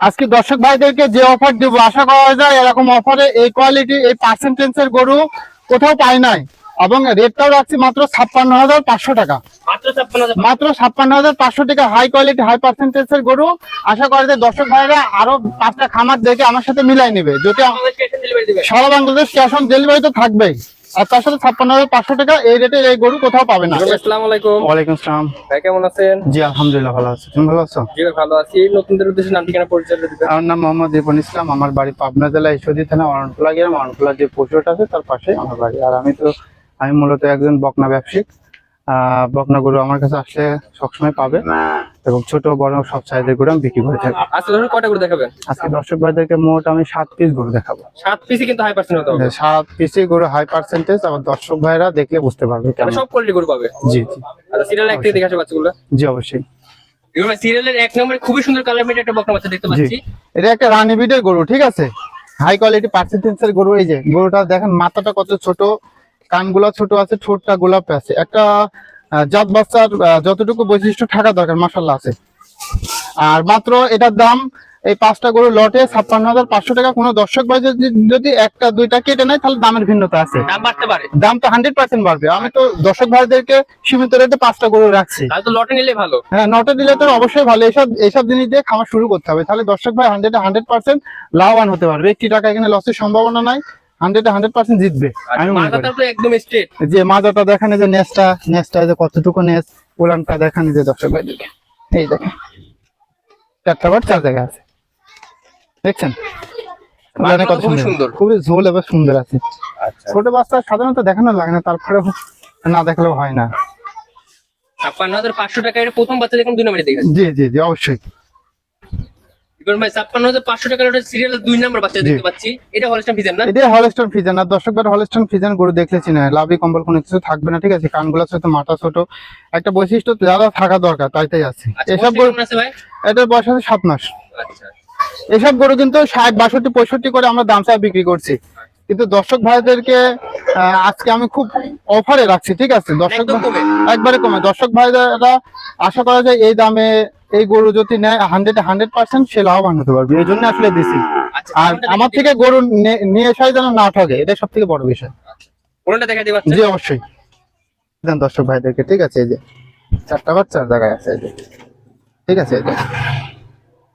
আজকে দর্শক ভাইদেরকে যে অফার দেবো আশা করা যায় এরকম অফারে এই কোয়ালিটি এই পার্সেন্টেজের গরু কোথাও পাই নাই, এবং রেটটাও রাখছি মাত্র ৫৬,৫০০ টাকা। মাত্র ৫৬,৫০০ টাকা হাই কোয়ালিটি হাই পার্সেন্টেজের গরু। আশা করা যায় দর্শক ভাইরা আরো 5টা খামার দেখে আমার সাথে মিলাই নেবে, যদি সারা বাংলাদেশ ক্যাশ অন ডেলিভারি তো থাকবেই। আর তার সাথে ৫৬,৫০০ টাকা এই রেটে এই গরু কোথাও পাবে না। আসসালামু আলাইকুম। ওয়ালাইকুম আসসালাম ভাই কেমন আছেন? জি আলহামদুলিল্লাহ ভালো আছি, তুমি ভালো আছো? জি ভালো আছি। নতুনদের উদ্দেশ্যে নাম ঠিকানা পরিচয় দিবেন। আমার নাম মোহাম্মদ রিপন ইসলাম, আমার বাড়ি পাবনা জেলা ঈশ্বরদী থানা অরণখোলা গ্রাম। অরণখোলা যে পশুহাট আছে তার পাশে আমার বাড়ি। আর আমি মূলত একজন বকনা ব্যবসায়িক। বকনা গরু আমার কাছে আসলে সবসময় পাবে, এবং ছোট বড় সব সাইজের গরু আমি বিক্রি করে থাকি। আজকে ধরুন কয়টা গরু দেখাবেন? আজকে দর্শক ভাইদেরকে মোট আমি 7 পিস গরু দেখাবো। 7 পিসই কিন্তু হাই পার্সেন্ট হতে হবে। 7 পিসই গরু হাই পার্সেন্টেজ, আবার দর্শক ভাইরা দেখলে বুঝতে পারবে কেন। সব কোয়ালিটি গরু পাবে। জি জি। আচ্ছা সিরিয়াল 1 থেকে দেখে আসো বাচ্চাগুলো। জি অবশ্যই। এবার সিরিয়ালের 1 নম্বরে খুবই সুন্দর কালার মেটে একটা বকনা বাচ্চা দেখতে পাচ্ছি। এটা একটা রানী বিটের গরু, ঠিক আছে, হাই কোয়ালিটি পার্সেন্টেজের গরু। এই যে গরুটা দেখেন, মাথাটা কত ছোট, কানগুলা ছোট আছে, ঠোঁটটা গোলাপি আছে। একটা জাত বাচ্চার যতটুকু বৈশিষ্ট্য থাকা দরকার মাশাআল্লাহ আছে। আর মাত্র এটার দাম এই 5টা গরু লটে ৫৬,৫০০ টাকা। কোনো দর্শক ভাই যদি একটা দুইটা কেটে নেয় তাহলে দামের ভিন্নতা আছে, দাম বাড়তে পারে। দাম তো 100% বাড়বে। আমি তো দর্শক ভাইদেরকে সীমিত রেটে 5টা গরু রাখছি। তাহলে তো লটে নিলে ভালো। হ্যাঁ, নটে দিলে তো অবশ্যই ভালো। এইসব জিনিস দিয়ে খামার শুরু করতে হবে, তাহলে দর্শক ভাই 100% লাভবান হতে পারবে। একটি টাকা এখানে লসের সম্ভাবনা নাই, 100% জিতবে আমি মনে করি। মাথাটা তো একদম স্ট্রেট। যে মাজাটা দেখেন, এই যে নেসটা যে কতটুকু নেস, উলানটা দেখেন যে দর্শক ভাইদেরকে। এই দেখেন 4টা বার 4 জায়গায় আছে, দেখছেন উলানে কত সুন্দর, খুবই ঝোল এবং সুন্দর আছে। ছোট বাচ্চা সাধারণত দেখানো লাগে না, তারপরে না দেখলেও হয় না। ৫৬,৫০০ টাকা এর প্রথম বাচ্চা দেখুন 2 নম্বরে দেখেন। জি জি জি অবশ্যই। ইকন ভাই ৫৬,৫০০ টাকার ওটা সিরিয়ালের 2 নম্বর বাচ্চা দেখতে পাচ্ছি। এটা হলস্টাইন ফ্রিজিয়ান না? এটা হলস্টাইন ফ্রিজিয়ান। আর দর্শক ভাই হলস্টাইন ফ্রিজিয়ান গরু দেখলে চিনে, লাভি কম্বল কোনো কিছু থাকবে না, ঠিক আছে। কানগুলা ছোট, মাথা ছোট, একটা বৈশিষ্ট্য যারা থাকা দরকার তাইতেই আছে। এসব গরু আছে ভাই। এটার বয়স আছে 7 মাস। আচ্ছা এসব গরু কিন্তু 60, 62, 65 করে আমরা দাম চাই বিক্রি করছি, কিন্তু দর্শক ভাইদেরকে আজকে আমি খুব অফারে রাখছি, ঠিক আছে। দর্শক একবারে কমে। দর্শক ভাইরা আশা করা যায় এই দামে এই গরু যদি নেয় 100% সে লাভবান হতে পারবে, এই জন্য আসলে দিছি। আর আমার থেকে গরু নিয়ে এসাই যেন না ঠকে, এটা সব থেকে বড় বিষয়। কোনটা দেখা দিবা? জি অবশ্যই দেন দর্শক ভাইদেরকে, ঠিক আছে। এই যে 4টা বার 4 জায়গায় আছে, এই যে ঠিক আছে। এই যে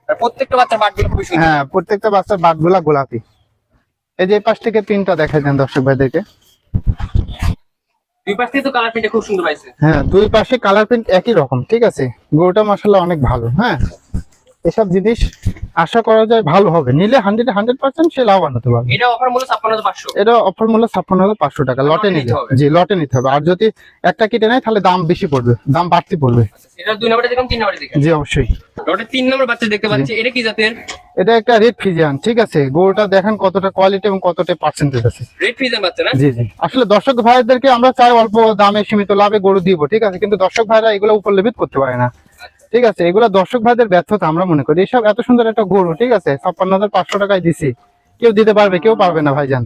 আর প্রত্যেকটা বাচ্চার বাটগুলো খুব সুন্দর। হ্যাঁ, প্রত্যেকটা বাচ্চার বাটগুলা গোলাপি। এই যে পাশ থেকে পিনটা দেখাই দেন দর্শক ভাইদেরকে। দুই পাশ থেকে তো কালার প্রিন্টটা খুব সুন্দর পাইছে। হ্যাঁ, দুই পাশে কালার প্রিন্ট একই রকম, ঠিক আছে। গরুটা মাশাআল্লাহ অনেক ভালো। হ্যাঁ, এসব জিনিস আশা করা যায় ভালো হবে, নিলে 100% সে লাভবান হতে পারবে। এটা অফার মূল্য ৫৬,৫০০। এটা অফার মূল্য 56,500 টাকা লটে নিতে হবে। জি লটে নিতে হবে। আর যদি একটা কেটে নেয় তাহলে দাম বেশি পড়বে, দাম বাড়তি পড়বে। এটা 2 নম্বরে দেখুন, 3 নম্বরে দেখেন। জি অবশ্যই। লটে 3 নম্বর বাচ্চা দেখতে পাচ্ছি। এটা কি জাতের? এটা একটা রেড ফ্রিজিয়ান, ঠিক আছে। গরুটা দেখেন কতটা কোয়ালিটি এবং কতটা পার্সেন্টেজ আছে। রেড ফ্রিজিয়ান বাচ্চা না? জি জি। আসলে দর্শক ভাইদেরকে আমরা চাই অল্প দামে সীমিত লাভে গরু দিব, ঠিক আছে, কিন্তু দর্শক ভাইরা এগুলো উপলব্ধি করতে পারে না, ঠিক আছে। এগুলো দর্শক ভাইদের ব্যর্থতা আমরা মনে করি। এসব এত সুন্দর একটা গরু, ঠিক আছে, 56,500 টাকায় দিছি, কেউ দিতে পারবে, কেউ পারবে না ভাইজান।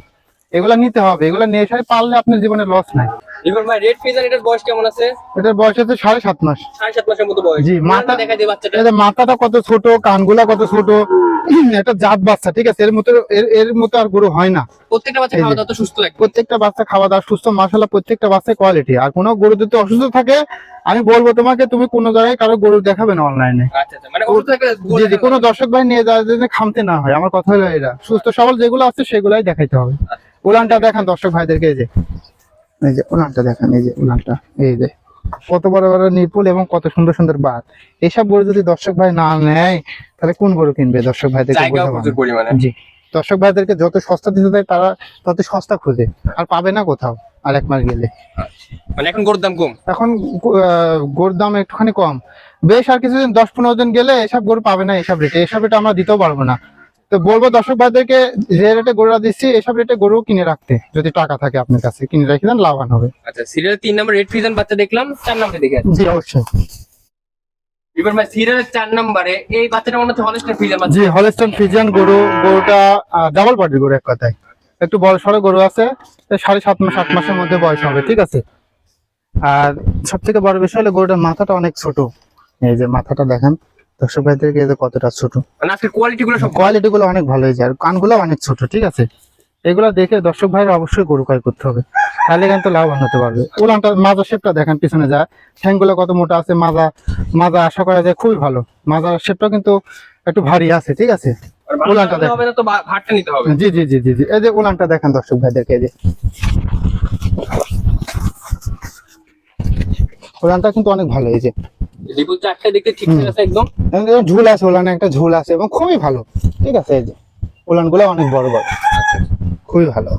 এগুলা নিতে হবে, এগুলা নিয়ে এসে পারলে আপনার জীবনে লস নাই। ইকন ভাই রেড ফ্রিজিয়ান এটার বয়স কেমন আছে? এটার বয়স হচ্ছে 7.5 মাস। 7.5 মাসের মতো বয়স। জি, মাথা দেখা যায় বাচ্চাটা। এটা মাথাটা কত ছোট, কানগুলা কত ছোট, এটা জাত বাচ্চা, ঠিক আছে। এর মতো আর গরু হয় না। প্রত্যেকটা বাচ্চা খাওয়া দাওয়া তো সুস্থ একদম। প্রত্যেকটা বাচ্চা খাওয়া দাওয়া সুস্থ মাশাআল্লাহ, প্রত্যেকটা বাচ্চার কোয়ালিটি। আর কোনো গরু যদি অসুস্থ থাকে আমি বলবো তোমাকে, তুমি কোনো জায়গায় কারো গরু দেখাবে না অনলাইনে। আচ্ছা আচ্ছা, মানে ওষুধ থেকে জি জি, কোনো দর্শক ভাই নিয়ে যায় যেন খামতে না হয়। আমার কথা হলো এটা, সুস্থ সবল যেগুলো আছে সেগুলাই দেখাইতে হবে। উলানটা দেখান দর্শক ভাইদেরকে, এই যে উলানটা দেখান, এই যে উলানটা, এই যে কত বড় বড় নিপুল এবং কত সুন্দর সুন্দর বাট। এইসব গরু যদি দর্শক ভাই না নেয় তাহলে কোন গরু কিনবে দর্শক ভাইদেরকে? জায়গা প্রচুর পরিমাণে। জি, দর্শক ভাইদেরকে যত সস্তা দিতে দেয় তারা তত সস্তা খুঁজে, আর পাবে না কোথাও আর 1 মাস গেলে। মানে এখন গরুর দাম কম। এখন গরুর দাম একটুখানি কম, বেশ আর কিছুদিন 10-15 দিন গেলে এসব গরু পাবে না এসব রেটে আমরা দিতেও পারবো না। তো বলবো দর্শক ভাইদেরকে, যে রেটে গরুরা দিচ্ছি এসব রেটে গরু কিনে রাখতে, যদি টাকা থাকে আপনার কাছে কিনে রেখে দেন, লাভবান হবে। আচ্ছা সিরিয়াল 3 নম্বর রেড ফ্রিজিয়ান বাচ্চা দেখলাম, 4 নম্বরে দেখেন। জি অবশ্যই। ইকন ভাই সিরিয়ালের 4 নম্বরে এই বাচ্চাটা মনে হচ্ছে হলস্টাইন ফ্রিজিয়ান বাচ্চা। জি হলস্টাইন ফ্রিজিয়ান গরুটা ডাবল পার্টির গরু, এক কথায় একটু বড় সড়ো গরু আছে। 7.5 মাস 8 মাসের মধ্যে বয়স হবে, ঠিক আছে। আর সব থেকে বড় বিষয় হলো গরুটার মাথাটা অনেক ছোট। এই যে মাথাটা দেখেন, দর্শক ভাইদেরকে এই যে কতটা ছোট, মানে আজকের কোয়ালিটি গুলো সব কোয়ালিটি গুলো অনেক ভালো হয়েছে আর কানগুলো অনেক ছোট, ঠিক আছে। এগুলো দেখে দর্শক ভাইরা অবশ্যই গরু ক্রয় করতে হবে, তাহলে কিন্তু লাভবান হতে পারবে। উলানটা মাজা শেপটা দেখেন, পিছনে যায় ঠ্যাংগুলো কত মোটা আছে, মাজা মাজা আশা করা যায় খুবই ভালো, মাজার শেপটা কিন্তু একটু ভারী আছে, ঠিক আছে। উলানটা দেখেন, হবে না তো ভাতটা নিতে হবে। জি জি জি জি জি, এই যে উলানটা দেখেন দর্শক ভাইদেরকে, এই যে উলানটা কিন্তু অনেক ভালো, এই যে রিপোর্ট চারটা দেখতে ঠিক আছে একদম। একদম ঝুল আছে, উলানে একটা ঝুল আছে এবং খুবই ভালো, ঠিক আছে। এই যে উলান গুলো অনেক বড় বড়, খুবই ভালো।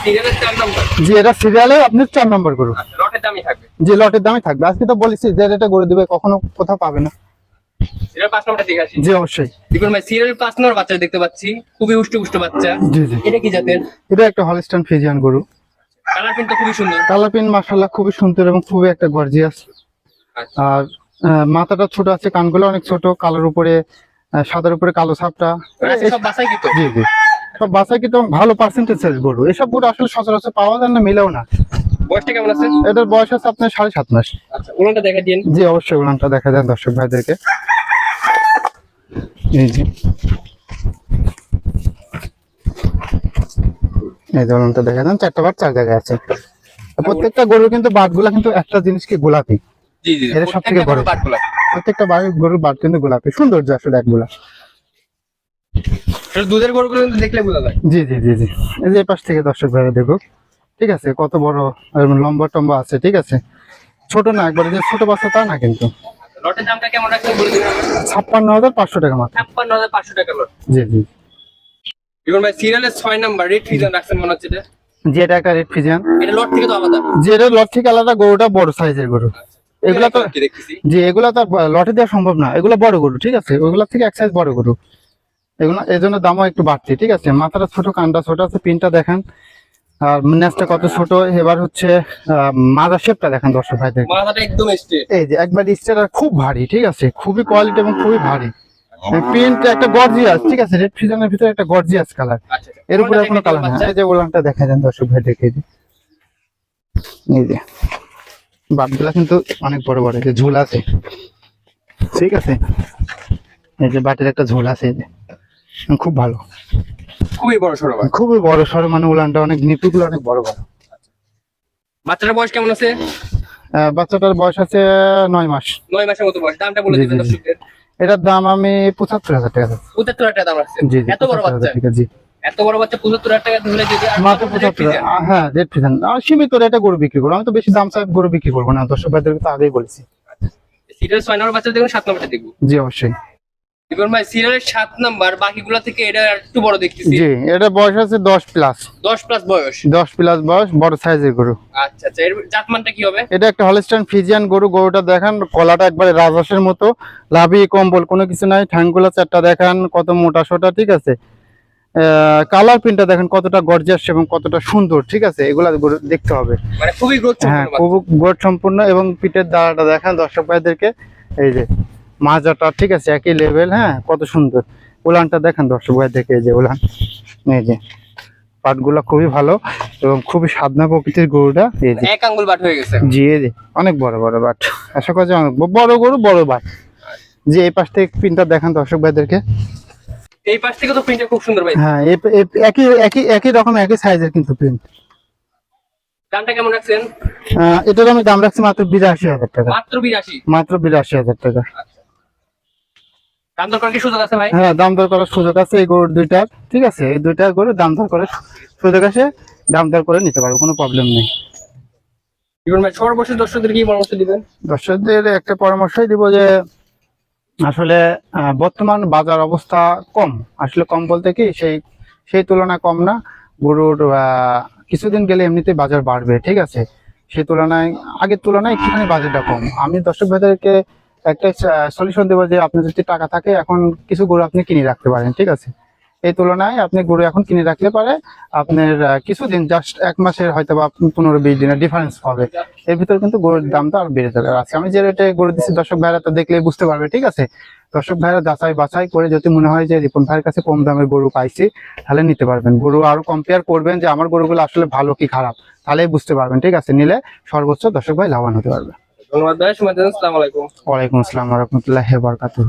সিরিয়ালের 4 নাম্বার। জি, এটা সিরিয়ালে আপনি 4 নম্বর গরু। লটের দামই থাকবে। জি, লটের দামই থাকবে। আজকে তো বলেছি যে এটা গরু দিবে, কখনো কোথাও পাবে না। সিরিয়াল 5 নাম্বারটা দেখে আসি। জি অবশ্যই। দেখুন ভাই, সিরিয়াল 5 নাম্বার বাচ্চা দেখতে পাচ্ছি, খুবই উষ্ট বাচ্চা। জি জি, এটা কি জাতের? এটা একটা হলস্টাইন ফ্রিজিয়ান গরু। কালার কিন্তু খুবই সুন্দর। কালার প্রিন্ট মাশাআল্লাহ খুবই সুন্দর এবং খুবই একটা গর্জিয়াস। আচ্ছা। আর মাথাটা ছোট আছে, কানগুলো অনেক ছোট, কালোর উপরে সাদার উপরে কালো ছাপটা। আচ্ছা, সব বাছাই কি তো? জি জি, সব বাছাই কিন্তু ভালো পার্সেন্টেজ গরু। এসব গরু আসলে সচরাচর পাওয়া যায় না, মিলেও না। বয়সটা কেমন আছে? এটার বয়স আছে আপনার 7.5 মাস। আচ্ছা, উলানটা দেখা দিন। জি অবশ্যই, উলানটা দেখা যায় দর্শক ভাইদেরকে, এই যে এই যে উলানটা দেখা যান, 4টা বাট 4 জায়গায় আছে। প্রত্যেকটা গরুর কিন্তু বাটগুলা কিন্তু একটা জিনিস কি গোলাপি। জি জি, এটা সবথেকে বড়। বাটগুলা। প্রত্যেকটা গরুর বাট কিন্তু গোলাপি, সৌন্দর্য আসলে একগুলা। এটা দুধের গরুগুলো কিন্তু দেখলে বোঝা যায়। জি জি জি জি, এই যে এই পাশ থেকে দর্শক ভাইরা দেখো, ঠিক আছে, কত বড় লম্বা টম্বা আছে, ঠিক আছে। ছোট না, একবারে যে ছোট বাচ্চা তা না কিন্তু। লটের দামটা কেমন রাখছেন বলে দিন। 56,500 টাকা মাত্র। 56,500 টাকা লট। জি জি দেখুন ভাই, সিরিয়ালের 6 নাম্বার রেড ফিজান রাখছেন মনে হচ্ছে এটা। জি, এটা একটা রেড ফিজিয়ান। এটা লট থেকে তো আলাদা। জি, এটা লট থেকে আলাদা, গরুটা বড় সাইজের গরু। এগুলা তো কি দেখতেছি। জি, এগুলা তো লটে দেওয়া সম্ভব না, এগুলো বড় গরু, ঠিক আছে। ওগুলা থেকে এক সাইজ বড় গরু, এগুলো এই জন্য দামও একটু বাড়তি, ঠিক আছে। মাথাটা ছোট, কানটা ছোট আছে, পিনটা দেখেন, আর নেজটা কত ছোট। এবার হচ্ছে মাথার শেপটা দেখেন দর্শক ভাইদের, মাথাটা একদম স্ট্রেট। এই যে একবার স্টেট আর খুব ভারী, ঠিক আছে, খুবই কোয়ালিটি এবং খুবই ভারী। প্রিন্ট একটা গর্জিয়াস, ঠিক আছে। রেড ফিজনের ভিতরে একটা গর্জিয়াস কালার, আচ্ছা, এর উপরে কোনো কালার নেই। এই যে উলানটা দেখা যান দর্শক ভাই, দেখে দিই, এই যে বাটগুলা কিন্তু অনেক বড় বড়, এই যে ঝোল আছে, ঠিক আছে। এই যে বাটের একটা ঝোল আছে, এই যে খুব ভালো, খুবই বড় সরো ভাই। খুবই বড় সড়ো, মানে উলানটা অনেক, নিপুগুলো অনেক বড় বড়। বাচ্চাটার বয়স কেমন আছে? বাচ্চাটার বয়স আছে 9 মাস। 9 মাসের মতো বয়স। দামটা বলে জি, দিবেন জি, জি। দর্শকদের। এটার দাম আমি 75,000 টাকা চাচ্ছি। 75,000 টাকা দাম রাখছেন। জি জি, এত বড় 75,000 বাচ্চা, টাকা, জি। এত বড় বাচ্চা 75,000 টাকা দিলে যদি আর মাত্র কত রেট 75, হ্যাঁ রেড ফিজান। সীমিত রেটে গরু বিক্রি করবো, আমি তো বেশি দাম চাই গরু বিক্রি করবো না, দর্শক ভাইদেরকে তো আগেই বলেছি। সিরিয়াল 6 নাম্বার বাচ্চা দেখুন, 7 নাম্বারটা দেখবো। জি অবশ্যই। দেখুন ভাই, সিরিয়ালের 7 নাম্বার বাকিগুলা থেকে এটা একটু বড় দেখতেছি। জি, এটা বয়স আছে 10 প্লাস। 10 প্লাস বয়স। 10 প্লাস বয়স, বড় সাইজের গরু। আচ্ছা আচ্ছা, এর জাতমানটা কি হবে? এটা একটা হলস্টাইন ফ্রিজিয়ান গরু। গরুটা দেখেন, কলাটা একবারে রাজহাঁসের মতো, লাভি কম্বল কোনো কিছু নাই। ঠ্যাংগুলা 4টা দেখেন কত মোটা সোটা, ঠিক আছে। কালার প্রিন্টটা দেখেন কতটা গর্জিয়াস এবং কতটা সুন্দর, ঠিক আছে। এগুলা গরু দেখতে হবে, মানে খুবই গ্রোথ হ্যাঁ সম্পন্ন খুব গ্রোথ সম্পূর্ণ। এবং পিঠের দাঁড়াটা দেখেন দর্শক ভাইদেরকে, এই যে মাজাটা, ঠিক আছে, একই লেভেল, হ্যাঁ কত সুন্দর। উলানটা দেখেন দর্শক ভাইদেরকে, এই যে উলান, এই যে পাটগুলা খুবই ভালো এবং খুবই সাধনা প্রকৃতির গরুটা, এই যে এক আঙ্গুল বাট হয়ে গেছে। জি, এই যে অনেক বড় বড় বাট, আশা করা যায় অনেক বড় গরু, বড় বাট। যে এই পাশ থেকে প্রিন্টটা দেখেন দর্শক ভাইদেরকে, এই পাশ থেকে তো প্রিন্টটা খুব সুন্দর ভাই। হ্যাঁ একই একই একই রকম, একই সাইজের কিন্তু প্রিন্ট। দামটা কেমন রাখছেন? এটার আমি দাম রাখছি মাত্র 82,000 টাকা। মাত্র 82। মাত্র 82,000 টাকা। দাম দর করার কি সুযোগ আছে ভাই? হ্যাঁ, দাম দর করার সুযোগ আছে এই গরুর দুইটার, ঠিক আছে। এই দুইটার গরু দাম দর করে সুযোগ আছে, দাম দর করে নিতে পারবো, কোনো প্রবলেম নেই। দেখুন ভাই, সর্বশেষ দর্শকদের কি পরামর্শ দিবেন? দর্শকদের একটা পরামর্শই দিব যে আসলে বর্তমান বাজার অবস্থা কম, আসলে কম বলতে কি সেই তুলনায় কম না। গরুর কিছুদিন গেলে এমনিতে বাজার বাড়বে, ঠিক আছে। সেই তুলনায়, আগের তুলনায় একটুখানি বাজারটা কম। আমি দর্শক ভাইদেরকে একটা সলিউশন দেবো যে আপনার যদি টাকা থাকে, এখন কিছু গরু আপনি কিনে রাখতে পারেন, ঠিক আছে। এই তুলনায় আপনি গরু এখন কিনে রাখলে পারে আপনার কিছুদিন, জাস্ট 1 মাসের হয়তো বা 15-20 দিনের ডিফারেন্স হবে। এর ভিতরে কিন্তু গরুর দামটা আরো বেড়ে যাবে। আজকে আমি যে রেটে গরু দিচ্ছি, দর্শক ভাইরা তো দেখলেই বুঝতে পারবে, ঠিক আছে। দর্শক ভাইরা যাচাই বাছাই করে যদি মনে হয় যে রিপন ভাইয়ের কাছে কম দামের গরু পাইছি, তাহলে নিতে পারবেন। গরু আরো কম্পেয়ার করবেন যে আমার গরুগুলো আসলে ভালো কি খারাপ, তাহলেই বুঝতে পারবেন, ঠিক আছে। নিলে সর্বোচ্চ দর্শক ভাই লাভবান হতে পারবে। ধন্যবাদ ভাই, সময় দেন। আসসালামু আলাইকুম। ওয়ালাইকুম আসসালাম রহমতুল্লাহ বরকাতুহ।